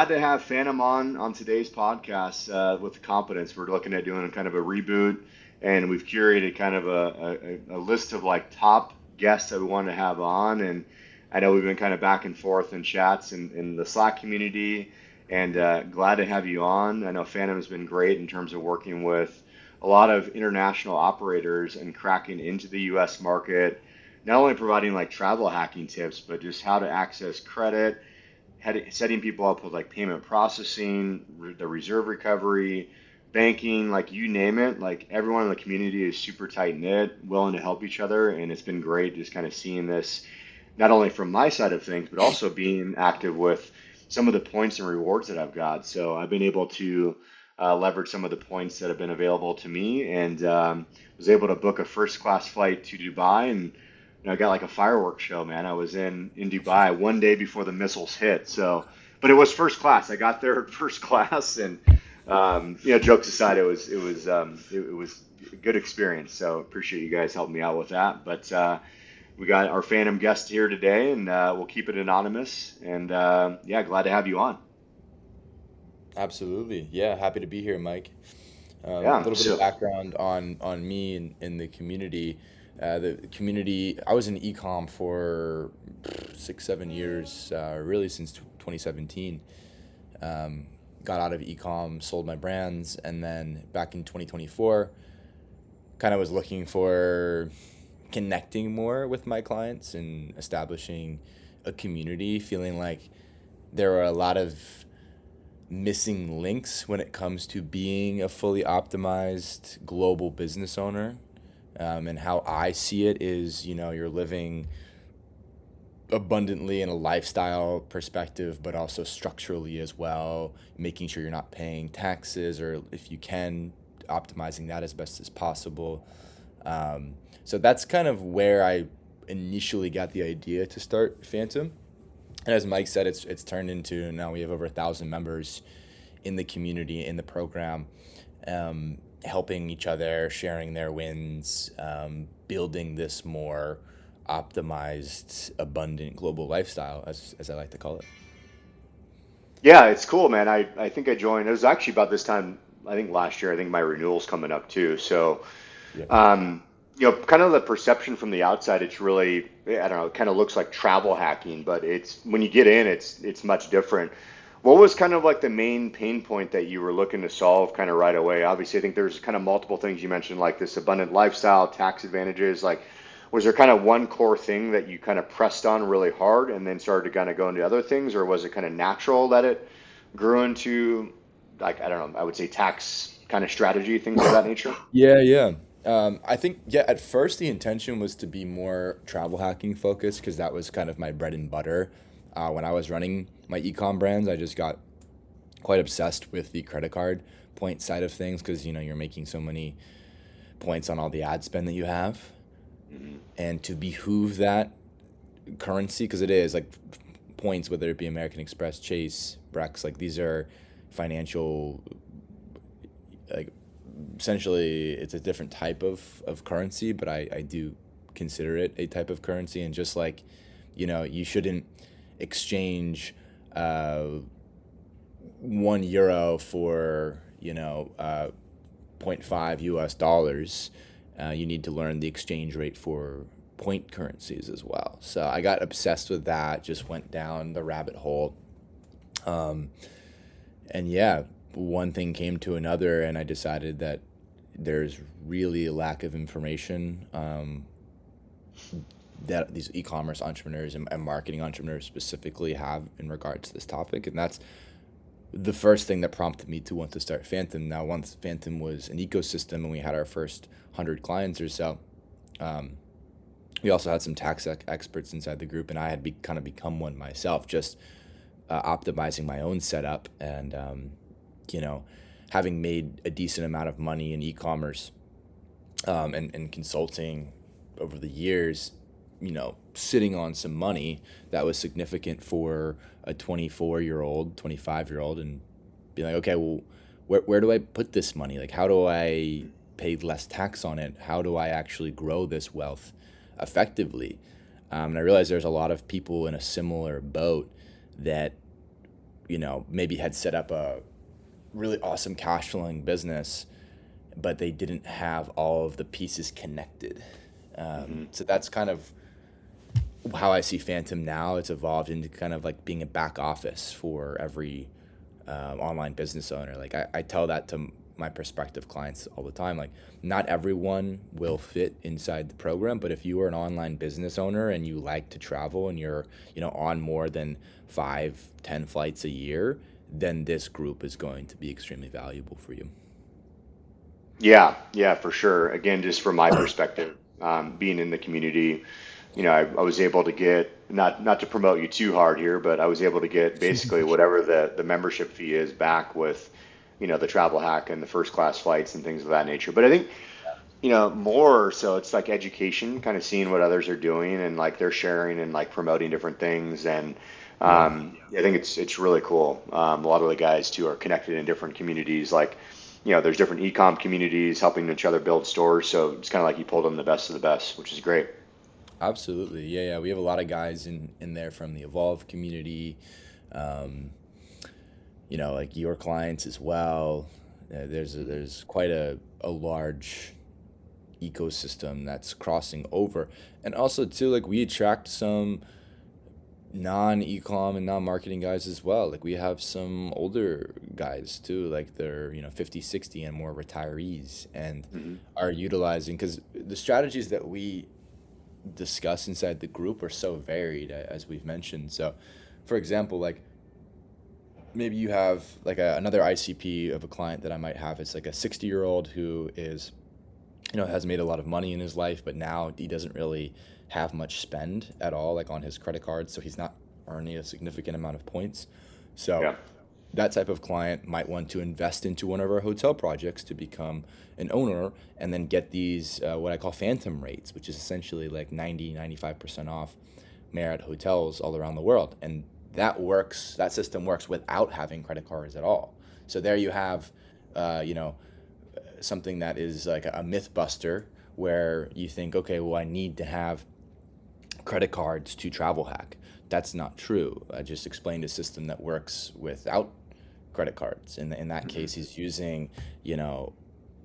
glad to have Phantom on today's podcast with Competence. We're looking at doing kind of a reboot, and we've curated kind of a list of like top guests that we want to have on. And I know we've been kind of back and forth in chats in the Slack community, and glad to have you on. I know Phantom has been great in terms of working with a lot of international operators and cracking into the U.S. market, not only providing like travel hacking tips, but just how to access credit, setting people up with like payment processing, the reserve recovery, banking, like you name it. Like everyone in the community is super tight knit, willing to help each other, and it's been great just kind of seeing this, not only from my side of things, but also being active with some of the points and rewards that I've got. So I've been able to leverage some of the points that have been available to me, and was able to book a first class flight to Dubai. And I got like a fireworks show, man. I was in Dubai one day before the missiles hit. So, but it was first class. I got there first class, and jokes aside, it was a good experience. So appreciate you guys helping me out with that. But we got our Phantom guest here today, and we'll keep it anonymous. And yeah, glad to have you on. Absolutely. Yeah, happy to be here, Mike. A Yeah. little bit of So background on me and in the community. The community, I was in ecom for 6, 7 years, really since 2017. Um, got out of ecom, sold my brands, and then back in 2024, kind of was looking for connecting more with my clients and establishing a community, feeling like there were a lot of missing links when it comes to being a fully optimized global business owner. And how I see it is, you're living abundantly in a lifestyle perspective, but also structurally as well, making sure you're not paying taxes, or if you can, optimizing that as best as possible. So that's kind of where I initially got the idea to start Phantom. And as Mike said, it's turned into, now we have over 1,000 members in the community, in the program, helping each other, sharing their wins, building this more optimized, abundant global lifestyle, as I like to call it. yeah, it's cool, man. I think I joined. It was actually about this time. I think last year. I think my renewal's coming up too. So Yeah. kind of the perception from the outside, it's really, I don't know, it kind of looks like travel hacking, but it's when you get in, it's much different. What was kind of like the main pain point that you were looking to solve kind of right away? Obviously, I think there's kind of multiple things you mentioned, like this abundant lifestyle, tax advantages. Like, was there kind of one core thing that you kind of pressed on really hard and then started to kind of go into other things, or was it kind of natural that it grew into, like, I don't know, I would say tax kind of strategy, things of that nature? Yeah, yeah. I think, yeah, at first the intention was to be more travel hacking focused because that was kind of my bread and butter. When I was running my ecom brands, I just got quite obsessed with the credit card point side of things because, you're making so many points on all the ad spend that you have. Hmm. And to behoove that currency, because it is like points, whether it be American Express, Chase, Brex, like these are financial, like essentially it's a different type of currency, but I do consider it a type of currency. And just like, you shouldn't exchange uh, €1 for, zero point 0.5 US dollars. You need to learn the exchange rate for point currencies as well. So I got obsessed with that, just went down the rabbit hole. Um, and yeah, one thing came to another, and I decided that there's really a lack of information that these e-commerce entrepreneurs and marketing entrepreneurs specifically have in regards to this topic. And that's the first thing that prompted me to want to start Phantom. Now, once Phantom was an ecosystem and we had our first 100 clients or so, um, we also had some tax experts inside the group, and I had kind of become one myself, just optimizing my own setup and, you know, having made a decent amount of money in e-commerce and consulting over the years, sitting on some money that was significant for a 24-year-old, 25-year-old, and be like, okay, well, where do I put this money? Like, how do I pay less tax on it? How do I actually grow this wealth effectively? And I realized there's a lot of people in a similar boat that maybe had set up a really awesome cash flowing business, but they didn't have all of the pieces connected. Hmm. So that's kind of how I see Phantom now. It's evolved into kind of like being a back office for every online business owner. Like I tell that to my prospective clients all the time. Like not everyone will fit inside the program, but if you are an online business owner and you like to travel and you're, on more than 5, 10 flights a year, then this group is going to be extremely valuable for you. Yeah, yeah, for sure. Again, just from my perspective, being in the community, I was able to get, not to promote you too hard here, but I was able to get basically whatever the membership fee is back with, the travel hack and the first class flights and things of that nature. But I think, more so it's like education, kind of seeing what others are doing and like they're sharing and like promoting different things. And Yeah. I think it's really cool. A lot of the guys too are connected in different communities. Like, there's different e-com communities helping each other build stores. So it's kind of like you pulled in the best of the best, which is great. Absolutely. Yeah, yeah. We have a lot of guys in there from the Evolve community, um, like your clients as well. There's quite a large ecosystem that's crossing over. And also too, like we attract some non-ecom and non-marketing guys as well. Like we have some older guys too, like they're 50, 60 and more retirees, and Hmm. are utilizing, because the strategies that we discuss inside the group are so varied, as we've mentioned. So for example, like maybe you have like another ICP of a client that I might have. It's like a 60-year-old who is, has made a lot of money in his life, but now he doesn't really have much spend at all, like on his credit cards. So he's not earning a significant amount of points. So Yeah. that type of client might want to invest into one of our hotel projects to become an owner and then get these, what I call phantom rates, which is essentially like 90, 95% off Marriott hotels all around the world. And that system works without having credit cards at all. So there you have, uh, you know, something that is like a myth buster where you think, okay, well, I need to have credit cards to travel hack. That's not true. I just explained a system that works without credit cards. In that Hmm. case, he's using, you know,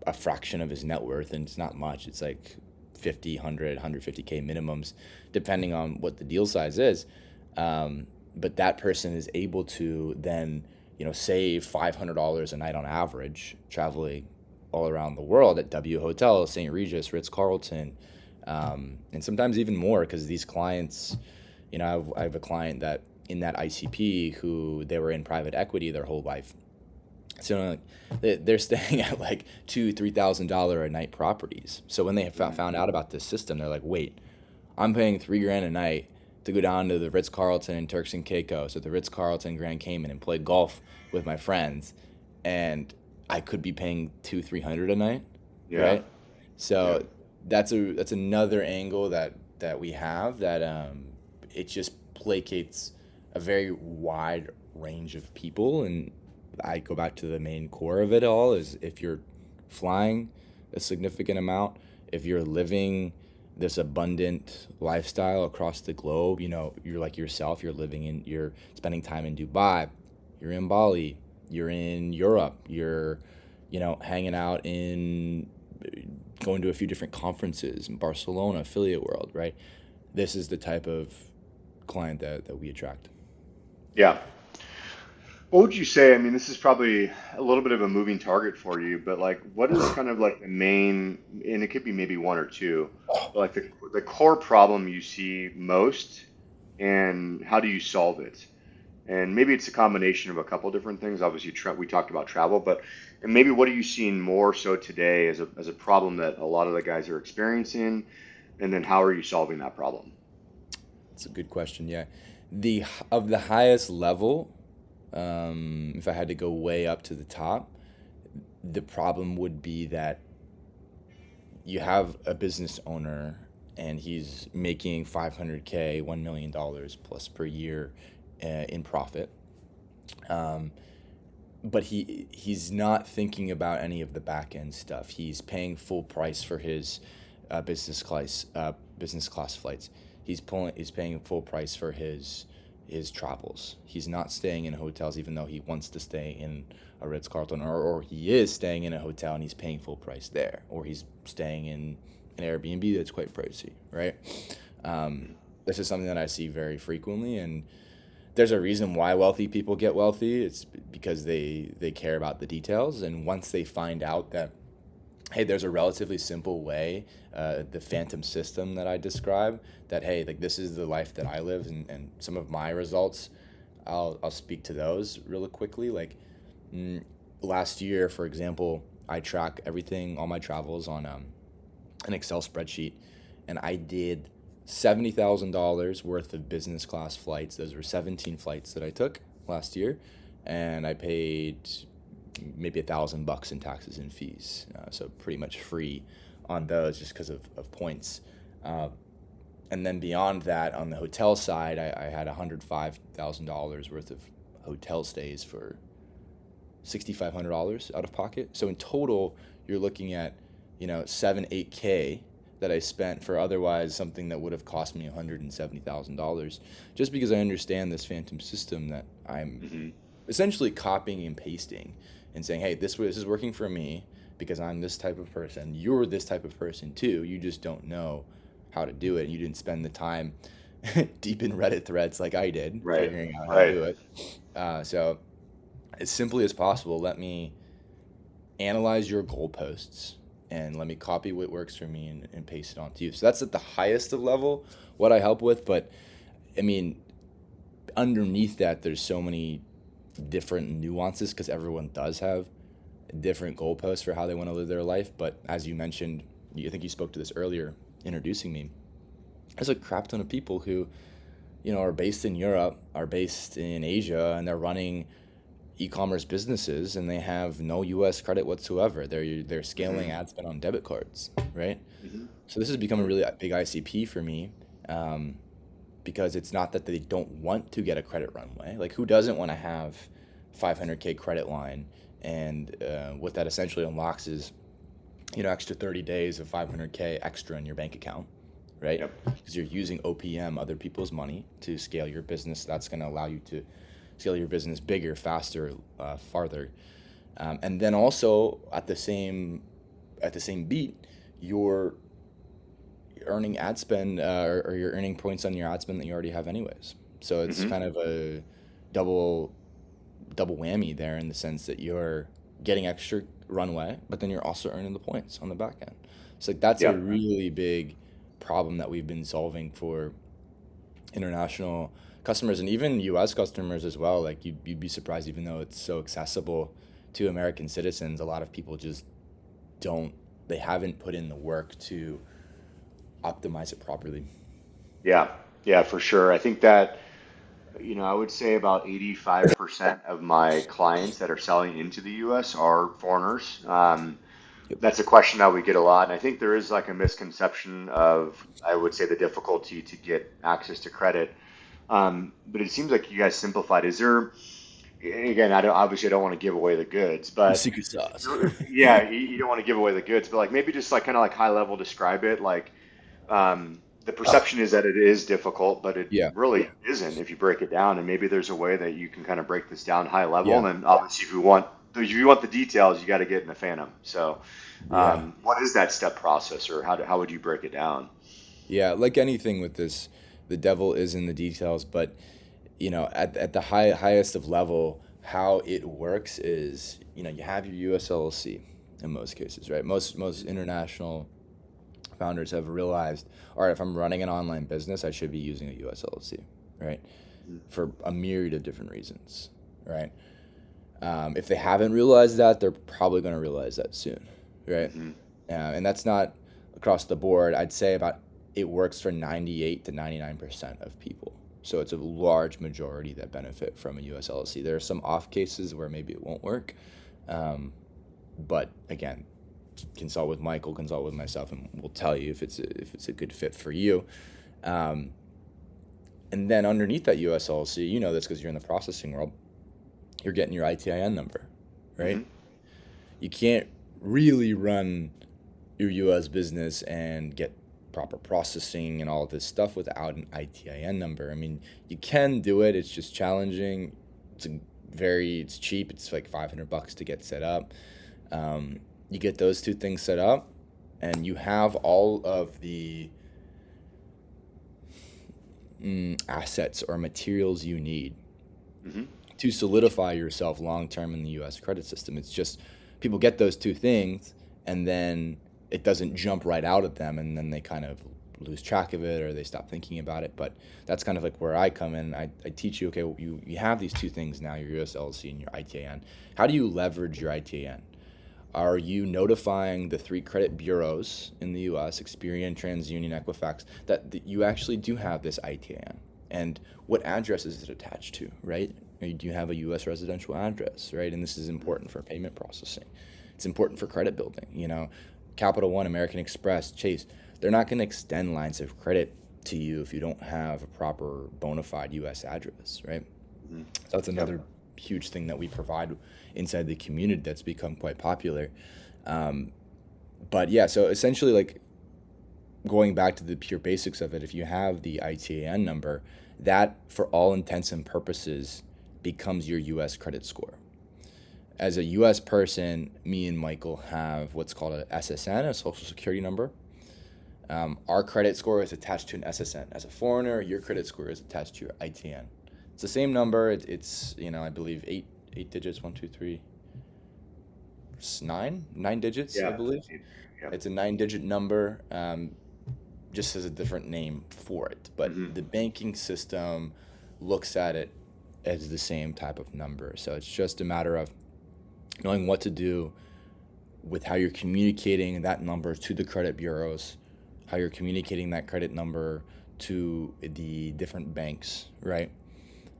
a fraction of his net worth, and it's not much. It's like 50, 100, 150K minimums, depending on what the deal size is. But that person is able to then, save $500 a night on average, traveling all around the world at W Hotel, St. Regis, Ritz Carlton, and sometimes even more, because these clients, I have a client that in that ICP who they were in private equity their whole life. So like, they're staying at like $2,000, $3,000 a night properties. So when they Hmm. found out about this system, they're like, wait, I'm paying 3 grand a night to go down to the Ritz Carlton in Turks and Caicos, or the Ritz Carlton Grand Cayman, and play golf with my friends, and I could be paying 200, 300 a night, Yeah. right? Yeah. So that's another angle that we have, that it just placates a very wide range of people. And I go back to the main core of it all, is if you're flying a significant amount, if you're living this abundant lifestyle across the globe, you're like yourself, you're spending time in Dubai, you're in Bali, you're in Europe, you're, hanging out in, going to a few different conferences in Barcelona, Affiliate World, right? This is the type of client that we attract. Yeah. What would you say? I mean, this is probably a little bit of a moving target for you, but like, what is kind of like the main, and it could be maybe one or two, but like the core problem you see most, and how do you solve it? And maybe it's a combination of a couple different things. Obviously, we talked about travel, but and maybe what are you seeing more so today as a problem that a lot of the guys are experiencing, and then how are you solving that problem? It's a good question. Yeah, the of the highest level, if I had to go way up to the top, the problem would be that you have a business owner and he's making 500K, $1 million plus per year in profit. Um, but he's not thinking about any of the back end stuff. He's paying full price for his business class flights. He's paying full price for his his travels. He's not staying in hotels even though he wants to stay in a Ritz-Carlton, or he is staying in a hotel and he's paying full price there, or he's staying in an Airbnb that's quite pricey, right? Um, this is something that I see very frequently, and there's a reason why wealthy people get wealthy. It's because they care about the details, and once they find out that, hey, there's a relatively simple way, the phantom system that I describe, that, hey, like this is the life that I live, and some of my results, I'll speak to those really quickly. Like, mm, last year, for example, I track everything, all my travels on an Excel spreadsheet, and I did $70,000 worth of business class flights. Those were 17 flights that I took last year, and I paid maybe $1,000 in taxes and fees. So pretty much free on those just because of points. Uh, and then beyond that, on the hotel side, I had $105,000 worth of hotel stays for $6,500 out of pocket. So in total, you're looking at, 7, 8K that I spent for otherwise something that would have cost me $170,000, just because I understand this phantom system that I'm Hmm. essentially copying and pasting and saying, hey, this is working for me because I'm this type of person. You're this type of person too. You just don't know how to do it. You didn't spend the time deep in Reddit threads like I did Right. figuring out how to Right. do it. So as simply as possible, let me analyze your goalposts and let me copy what works for me and paste it onto you. So that's at the highest of level what I help with. But I mean, underneath that, there's so many different nuances because everyone does have different goalposts for how they want to live their life. But as you mentioned, I think you spoke to this earlier, introducing me. There's a crap ton of people who, are based in Europe, are based in Asia, and they're running e-commerce businesses, and they have no U.S. credit whatsoever. They're scaling Hmm. ad spend on debit cards, right? Hmm. So this has become a really big ICP for me, um, because it's not that they don't want to get a credit runway. Like, who doesn't want to have 500K credit line? And what that essentially unlocks is, extra 30 days of 500K extra in your bank account, right? Yep. Because you're using OPM, other people's money, to scale your business. That's going to allow you to scale your business bigger, faster, farther. And then also at the same beat, you're earning ad spend, or you're earning points on your ad spend that you already have anyways. So it's Hmm. kind of a double double whammy there in the sense that you're getting extra runway, but then you're also earning the points on the back end. So like that's a Yep. really big problem that we've been solving for international customers and even US customers as well. Like you'd be surprised, even though it's so accessible to American citizens, a lot of people just don't, they haven't put in the work to optimize it properly. Yeah. Yeah, for sure. I think that, I would say about 85% of my clients that are selling into the US are foreigners. Yep. That's a question that we get a lot. And I think there is like a misconception of, I would say, the difficulty to get access to credit. But it seems like you guys simplified. Is there, again, I don't want to give away the goods, The but secret sauce. yeah, you don't want to give away the goods, but like maybe just like kind of like high level describe it. Like, the perception is that it is difficult, but it Yeah. really isn't if you break it down. And maybe there's a way that you can kind of break this down high level. Yeah. And then obviously, if you want the details, you got to get in the Phantom. So, Yeah. what is that step process, or how would you break it down? Yeah, like anything with this, the devil is in the details, but at the highest of level, how it works is, you have your US LLC in most cases, right? Most international founders have realized, all right, if I'm running an online business, I should be using a US LLC, right? For a myriad of different reasons, right? If they haven't realized that, they're probably going to realize that soon, right? Mm-hmm. And that's not across the board. I'd say about it works for 98 to 99% of people. So it's a large majority that benefit from a US LLC. There are some off cases where maybe it won't work. Um, but again, consult with Michael, consult with myself, and we'll tell you if it's a good fit for you. Um, and then underneath that US LLC, you know this because you're in the processing world, you're getting your ITIN number, Mm-hmm. right? You can't really run your US business and get proper processing and all this stuff without an ITIN number. I mean, you can do it. It's just challenging. It's cheap. It's like $500 to get set up. You get those two things set up, and you have all of the assets or materials you need Mm-hmm. to solidify yourself long term in the U.S. credit system. It's just people get those two things, and then it doesn't jump right out at them, and then they kind of lose track of it or they stop thinking about it. But that's kind of like where I come in. I teach you, okay, well, you have these two things now, your US LLC and your ITIN. How do you leverage your ITIN? Are you notifying the 3 credit bureaus in the U.S., Experian, TransUnion, Equifax, that you actually do have this ITIN? And what address is it attached to, right? Or do you have a U.S. residential address, right? And this is important for payment processing. It's important for credit building. Capital One, American Express, Chase, they're not going to extend lines of credit to you if you don't have a proper bona fide U.S. address, right? Mm-hmm. So that's another huge thing that we provide inside the community that's become quite popular. But yeah, so essentially, like, going back to the pure basics of it, if you have the ITAN number, that for all intents and purposes becomes your US credit score. As a US person, me and Michael have what's called a SSN, a social security number. Our credit score is attached to an SSN. As a foreigner, your credit score is attached to your ITN. It's the same number. It's I believe eight digits, 1, 2, 3, nine digits, I Yeah. believe. Yeah. It's a 9-digit number, just as a different name for it. Mm-hmm. But the banking system looks at it as the same type of number. So it's just a matter of knowing what to do with how you're communicating that number to the credit bureaus, how you're communicating that credit number to the different banks, right?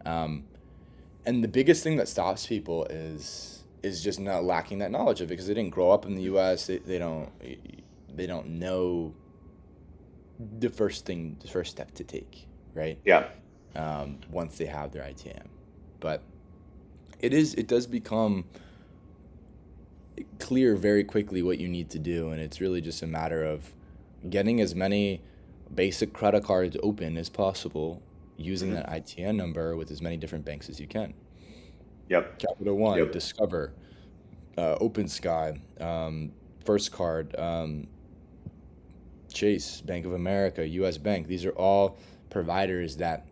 And the biggest thing that stops people is just not lacking that knowledge of it because they didn't grow up in the U.S. They don't know the first step to take, right? Yeah. Once they have their ITM, but it does become clear very quickly what you need to do, and it's really just a matter of getting as many basic credit cards open as possible using Mm-hmm. that ITN number with as many different banks as you can. Yep. Capital One, Yep. Discover, Open Sky, First Card, Chase, Bank of America, U.S. Bank. These are all providers that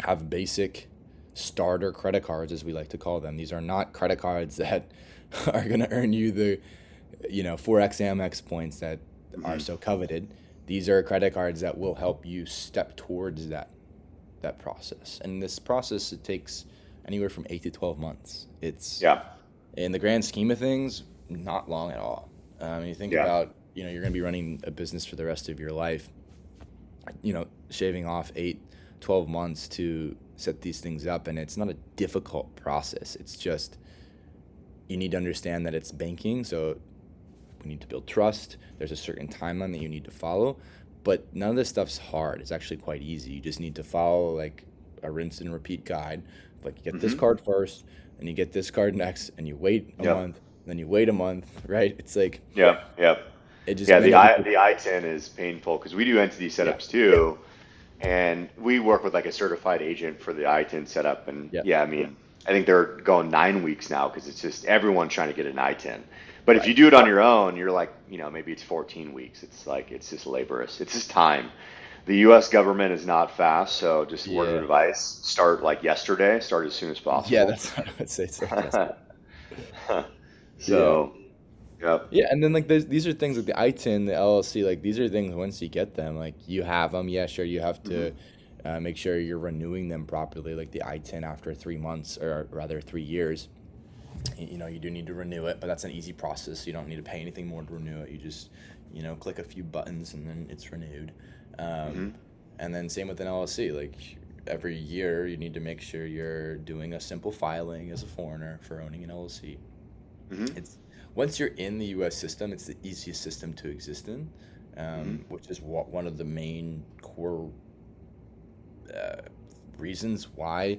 have basic starter credit cards, as we like to call them. These are not credit cards that are going to earn you the 4x Amex points that are Mm-hmm. so coveted. These are credit cards that will help you step towards that process. And this process, it takes anywhere from 8 to 12 months. It's, Yeah. in the grand scheme of things, not long at all. You think Yeah. about, you're going to be running a business for the rest of your life, shaving off 8, 12 months to set these things up. And it's not a difficult process. It's just, you need to understand that it's banking. So we need to build trust. There's a certain timeline that you need to follow. But none of this stuff's hard. It's actually quite easy. You just need to follow like a rinse and repeat guide. Like, you get this Mm-hmm. card first, and you get this card next, and you wait a Yep. month, then you wait a month, right? It's like Yep. Yep. it just Yeah. The many I people. the I-10 is painful because we do entity Yeah, setups too, and we work with like a certified agent for the I-10 setup. And yeah, yeah, I mean, I think they're going 9 weeks now because it's just everyone trying to get an I-10. But if you right. do it on your own, you're like, maybe it's 14 weeks. It's like it's just laborious. It's just time. The U.S. government is not fast, so just word of Yeah, advice: start like yesterday. Start as soon as yeah. possible. That's what I would say. It's like yesterday. Yeah, So, yep. yeah. And then like these are things like the ITIN, the LLC. Like, these are things once you get them, like you have them. Yeah, sure. You have Hmm. to make sure you're renewing them properly. Like the ITIN after 3 months, or rather 3 years. You do need to renew it, but that's an easy process. You don't need to pay anything more to renew it. You just, click a few buttons and then it's renewed. Um, Hmm. and then same with an LLC. Like, every year, you need to make sure you're doing a simple filing as a foreigner for owning an LLC. Hmm. It's Once you're in the U.S. system, it's the easiest system to exist in, Hmm. which is one of the main core uh, reasons why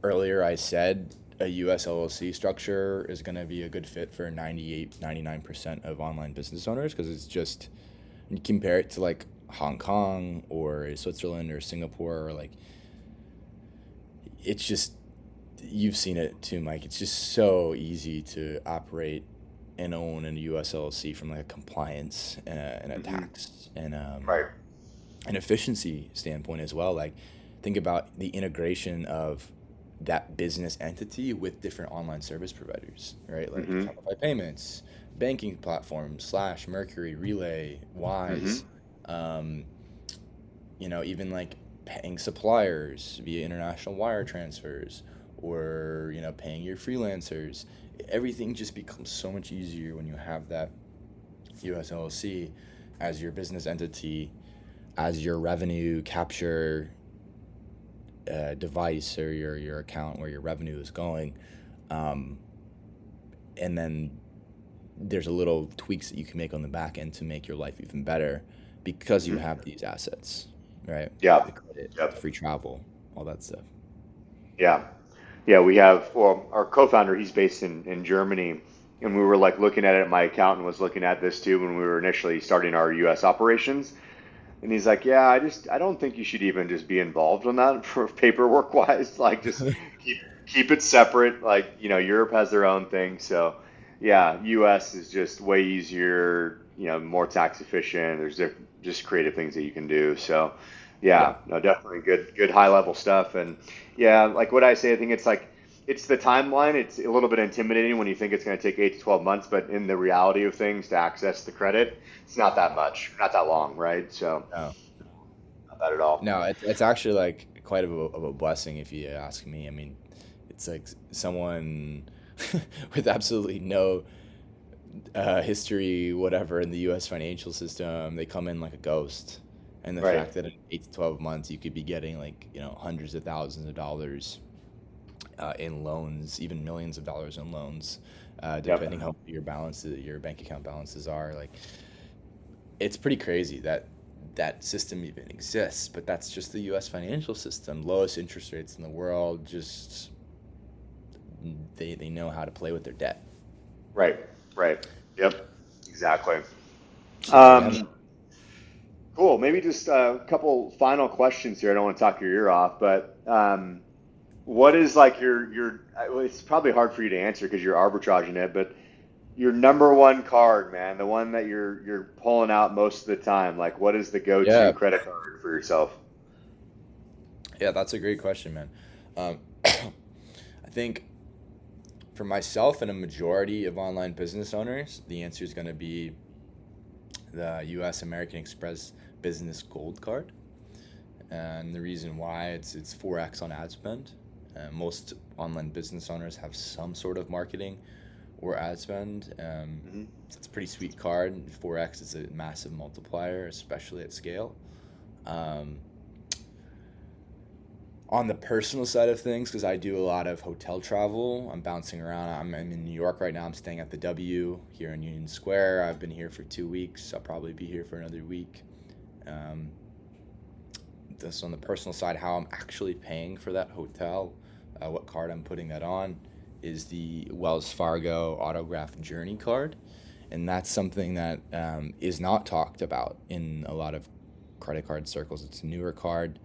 earlier I said a US LLC structure is going to be a good fit for 98, 99% of online business owners, because it's just And you compare it to like Hong Kong or Switzerland or Singapore, or like, it's just, you've seen it too, Mike. It's just so easy to operate and own in a US LLC from like a compliance and a Hmm. tax and Right. an efficiency standpoint as well. Like, think about the integration of that business entity with different online service providers, right? Like Hmm. Shopify Payments, banking platforms, Slash, Mercury, Relay, Hmm. Wise, um, even like paying suppliers via international wire transfers, or, paying your freelancers. Everything just becomes so much easier when you have that US LLC as your business entity, as your revenue capture device, or your account where your revenue is going. Um, and then there's a little tweaks that you can make on the back end to make your life even better because you Hmm. have these assets, right? Yeah. The credit, the Yep. free travel, all that stuff. Yeah. Yeah, we have, well, our co-founder, he's based in Germany, and we were like looking at it. My accountant was looking at this too when we were initially starting our US operations. And he's like, yeah, I don't think you should even just be involved in that for paperwork wise. Like, just keep it separate. Like, Europe has their own thing. So, yeah, US is just way easier, more tax efficient. There's just creative things that you can do. So, Yeah. yeah, no, definitely good high level stuff. And yeah, like what I say, I think it's like, it's the timeline. It's a little bit intimidating when you think it's going to take 8 to 12 months, but in the reality of things, to access the credit, it's not that much, not that long, right? So, No, not bad at all. no, it's actually like quite of a blessing if you ask me. I mean, it's like someone with absolutely no history, whatever, in the U.S. financial system. They come in like a ghost, and the Right. fact that in 8 to 12 months you could be getting like, hundreds of thousands of dollars in loans, even millions of dollars in loans, depending Yep. how your balances, your bank account balances are. Like, it's pretty crazy that that system even exists. But that's just the U.S. financial system, lowest interest rates in the world. Just they know how to play with their debt. Right. Right. Yep. Exactly. So yeah, man. Um, cool. Maybe just a couple final questions here. I don't want to talk your ear off, but what is like your? Well, it's probably hard for you to answer because you're arbitraging it, but your number one card, man, the one that you're pulling out most of the time. Like, what is the go-to Yeah, credit card for yourself? yeah, that's a great question, man. I think for myself and a majority of online business owners, the answer is going to be the U.S. American Express Business Gold Card. And the reason why, it's 4x on ad spend. Most online business owners have some sort of marketing or ad spend. Hmm. It's a pretty sweet card. 4x is a massive multiplier, especially at scale. Um, on the personal side of things, because I do a lot of hotel travel, I'm bouncing around. I'm in New York right now. I'm staying at the W here in Union Square. I've been here for 2 weeks. I'll probably be here for another week. Um, this on the personal side, how I'm actually paying for that hotel, what card I'm putting that on, is the Wells Fargo Autograph Journey card. And that's something that is not talked about in a lot of credit card circles. It's a newer card.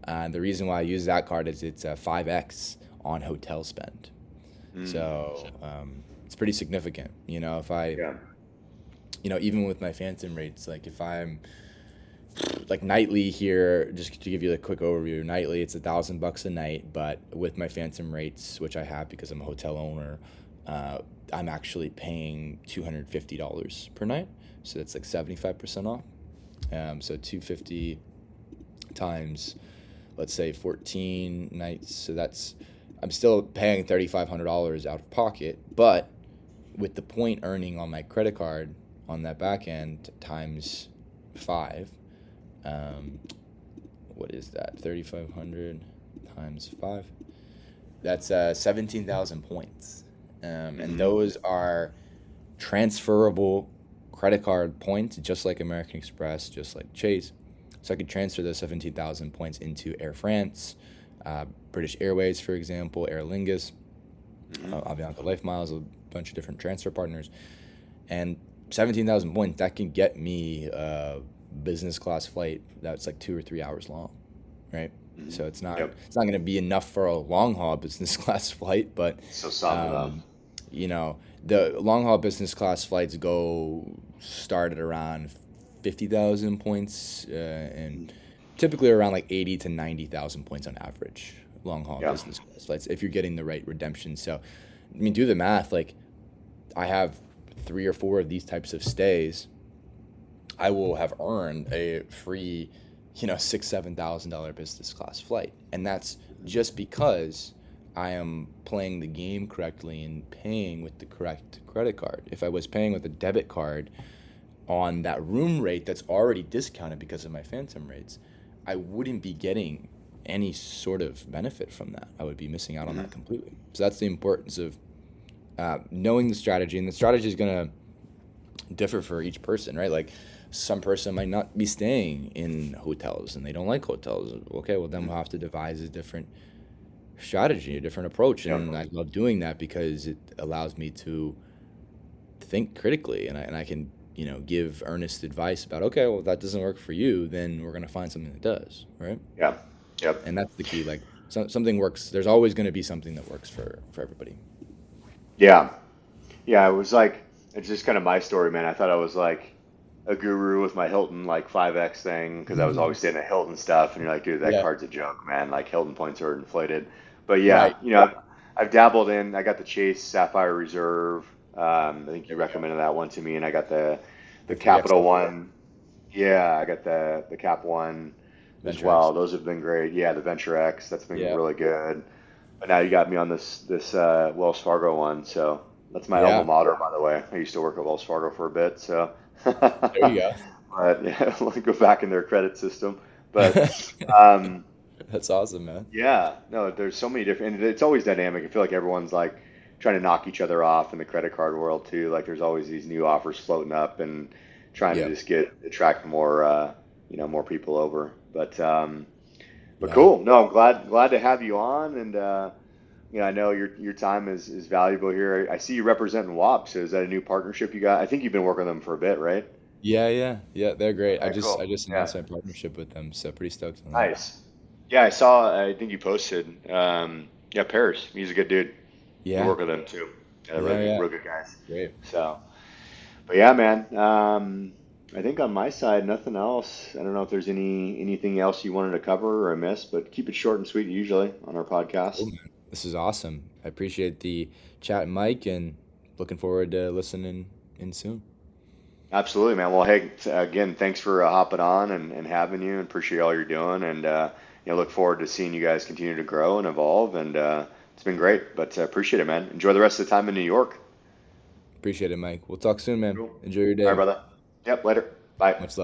The reason why I use that card is it's a 5x on hotel spend. Mm. So it's pretty significant. If I, Yeah. even with my Phantom rates, like if I'm like nightly here, just to give you a quick overview, nightly it's $1,000 a night, but with my Phantom rates, which I have because I'm a hotel owner, uh, I'm actually paying $250 per night. So that's like 75% off. So 250 times, let's say 14 nights. So that's, I'm still paying $3,500 out of pocket, but with the point earning on my credit card on that back end times five, um, what is that? 3,500 times five. That's 17,000 points. And Hmm. those are transferable credit card points, just like American Express, just like Chase. So I could transfer those 17,000 points into Air France, British Airways, for example, Aer Lingus, Hmm. Avianca Life Miles, a bunch of different transfer partners. And 17,000 points, that can get me a business class flight that's like 2 or 3 hours long, right? Hmm. So Yep. it's not going to be enough for a long haul business class flight, but So some enough. um, the long haul business class flights start at around 50,000 points, and Mhm. typically around like 80 to 90,000 points on average. Long haul Yeah. business class flights, if you're getting the right redemption. So, I mean, do the math. Like, I have 3 or 4 of these types of stays. I will have earned a free, $6,000 to $7,000 business class flight, and that's just because I am playing the game correctly and paying with the correct credit card. If I was paying with a debit card on that room rate that's already discounted because of my phantom rates, I wouldn't be getting any sort of benefit from that. I would be missing out on Hmm. that completely. So that's the importance of knowing the strategy, and the strategy is going to differ for each person, right? Like, some person might not be staying in hotels and they don't like hotels. Okay, well then we'll have to devise a different strategy, a different approach, Yep. and I love doing that because it allows me to think critically, and I can give earnest advice about, okay, well, if that doesn't work for you, then we're gonna find something that does, right? Yeah. Yep. And that's the key. Like, something works. There's always going to be something that works for everybody. Yeah. Yeah. It was like it's just kind of my story, man. I thought I was like a guru with my Hilton like 5X thing because I was always staying at Hilton stuff, and you're like, dude, that Yeah. card's a joke, man. Like Hilton points are inflated. But yeah, Right. I've dabbled in. I got the Chase Sapphire Reserve. I think you There we go. recommended that one to me, and I got the The 3X. Capital one. Yeah, I got the Cap one as Venture X. well. Those have been great. Yeah, the Venture X, that's been Yeah. really good. But now you got me on this Wells Fargo one, so that's my alma Yeah. mater, by the way. I used to work at Wells Fargo for a bit, so There you go. but yeah, let me go back in their credit system. But um, That's awesome, man. yeah, no, there's so many different, and it's always dynamic. I feel like everyone's like trying to knock each other off in the credit card world too. Like there's always these new offers floating up and trying to Yep. just attract more, more people over. But Yeah. cool. No, I'm glad to have you on, and I know your time is valuable here. I see you representing WAP. So is that a new partnership you got? I think you've been working with them for a bit, right? Yeah, yeah, yeah. They're great. All right, I cool. just Yeah, announced my partnership with them, so pretty stoked on that. nice. Yeah, I saw. I think you posted. Yeah, Paris. He's a good dude. We Yeah, work with him too. Yeah, yeah, yeah. real good guys. Great. So, but yeah, man. I think on my side, nothing else. I don't know if there's anything else you wanted to cover or I missed, but keep it short and sweet usually on our podcast. Cool, man. This is awesome. I appreciate the chat, Mike, and looking forward to listening in soon. Absolutely, man. Well, hey, again, thanks for hopping on and having you, and appreciate all you're doing, and look forward to seeing you guys continue to grow and evolve, and it's been great. But appreciate it, man. Enjoy the rest of the time in New York. Appreciate it, Mike. We'll talk soon, man. Cool. Enjoy your All right, day. brother. Yep. Later. Bye. Much love.